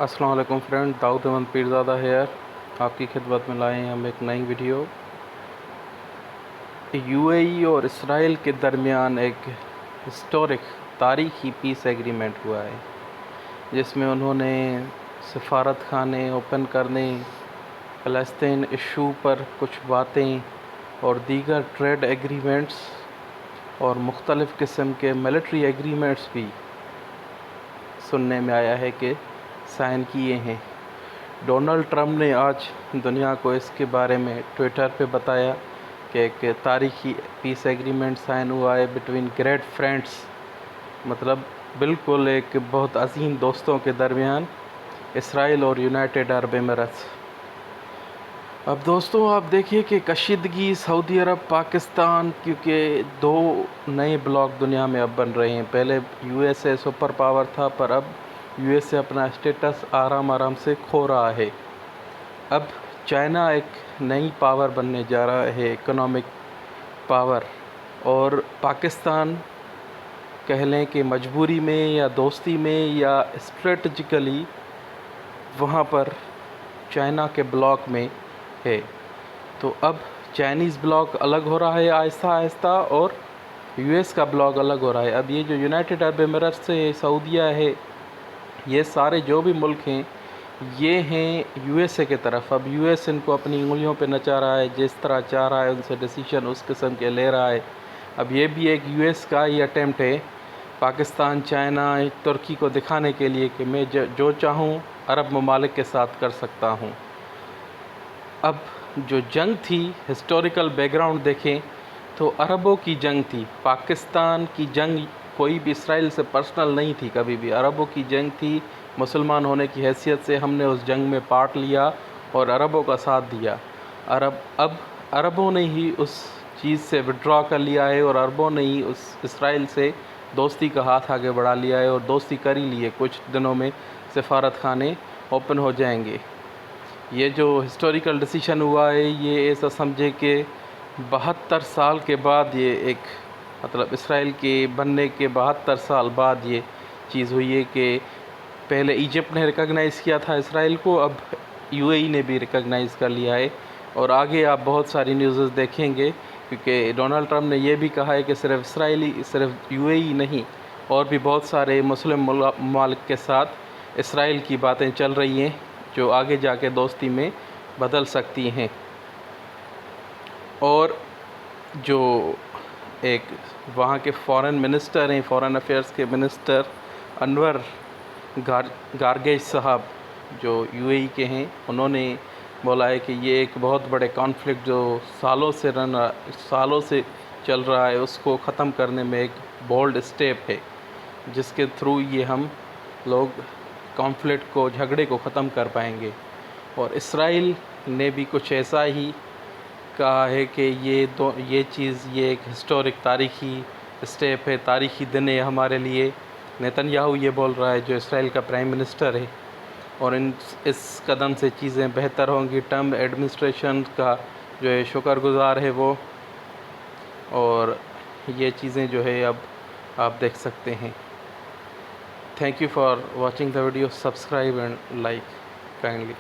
अस्सलाम वालेकुम friend, Dawood Ahmad Pirzada hair आपकी खिदमत में लाए हैं हम एक नई वीडियो। यूएई और इसराइल के दरमियान एक हिस्टोरिक तारीखी पीस एग्रीमेंट हुआ है, जिसमें उन्होंने सफारत खाने ओपन करने, फ़लस्तीन इशू पर कुछ बातें और दीगर ट्रेड एग्रीमेंट्स और मुख्तलिफ़ किस्म के मिलिट्री एग्रीमेंट्स भी सुनने में आया है कि साइन किए हैं। डोनाल्ड ट्रंप ने आज दुनिया को इसके बारे में ट्विटर पे बताया कि एक तारीखी पीस एग्रीमेंट साइन हुआ है बिटवीन ग्रेट फ्रेंड्स, मतलब बिल्कुल एक बहुत अजीम दोस्तों के दरमियान, इसराइल और यूनाइटेड अरब एमिरेट्स। अब दोस्तों आप देखिए कि कशीदगी सऊदी अरब पाकिस्तान, क्योंकि दो नए ब्लॉक दुनिया में अब बन रहे हैं। पहले यूएसए सुपर पावर था, पर अब यूएसए अपना स्टेटस आराम से खो रहा है। अब चाइना एक नई पावर बनने जा रहा है, इकोनॉमिक पावर, और पाकिस्तान कह लें कि मजबूरी में या दोस्ती में या स्ट्रेटजिकली वहाँ पर चाइना के ब्लॉक में है। तो अब चाइनीज़ ब्लॉक अलग हो रहा है आहिस्ता आहिस्ता, और यूएस का ब्लॉक अलग हो रहा है। अब ये जो यूनाइटेड अरब एमिरेट्स से सऊदीया है, ये सारे जो भी मुल्क हैं ये हैं यूएसए के तरफ। अब यूएस इनको अपनी उंगलियों पे नचा रहा है, जिस तरह चाह रहा है उनसे डिसीजन उस किस्म के ले रहा है। अब ये भी एक यूएस का ही अटेम्प्ट है पाकिस्तान, चाइना, तुर्की को दिखाने के लिए कि मैं जो चाहूँ अरब ममालिक के साथ कर सकता हूँ। अब जो जंग थी, हिस्टोरिकल बैकग्राउंड देखें तो अरबों की जंग थी। पाकिस्तान की जंग कोई भी इसराइल से पर्सनल नहीं थी, कभी भी अरबों की जंग थी। मुसलमान होने की हैसियत से हमने उस जंग में पार्ट लिया और अरबों का साथ दिया। अब अरबों ने ही उस चीज़ से विड्रॉ कर लिया है, और अरबों ने ही उस इसराइल से दोस्ती का हाथ आगे बढ़ा लिया है, और दोस्ती कर ही ली है। कुछ दिनों में सफारत खाने ओपन हो जाएंगे। ये जो हिस्टोरिकल डिसीजन हुआ है, ये ऐसा समझे कि 72 साल के बाद ये एक, मतलब इसराइल के बनने के 72 साल बाद ये चीज़ हुई है कि पहले इजिप्ट ने रिकॉग्नाइज़ किया था इसराइल को, अब यूएई ने भी रिकॉग्नाइज़ कर लिया है। और आगे आप बहुत सारी न्यूज़ देखेंगे, क्योंकि डोनाल्ड ट्रंप ने यह भी कहा है कि सिर्फ यूएई नहीं, और भी बहुत सारे मुस्लिम ममालिक के साथ इसराइल की बातें चल रही हैं, जो आगे जाके दोस्ती में बदल सकती हैं। और जो एक वहाँ के फॉरेन मिनिस्टर हैं, फॉरेन अफेयर्स के मिनिस्टर अनवर गारगेश साहब, जो यूएई के हैं, उन्होंने बोला है कि ये एक बहुत बड़े कॉन्फ्लिक्ट जो सालों से चल रहा है, उसको ख़त्म करने में एक बोल्ड स्टेप है, जिसके थ्रू ये हम लोग कॉन्फ्लिक्ट को, झगड़े को ख़त्म कर पाएंगे। और इसराइल ने भी कुछ ऐसा ही कहा है कि ये चीज़, ये एक हिस्टोरिक तारीखी स्टेप है, तारीखी दिन है हमारे लिए। नेतन्याहू ये बोल रहा है, जो इसराइल का प्राइम मिनिस्टर है, और इस कदम से चीज़ें बेहतर होंगी। ट्रम्प एडमिनिस्ट्रेशन का जो है शुक्रगुज़ार है वो, और ये चीज़ें जो है अब आप देख सकते हैं। Thank you for watching the video. Subscribe and like kindly.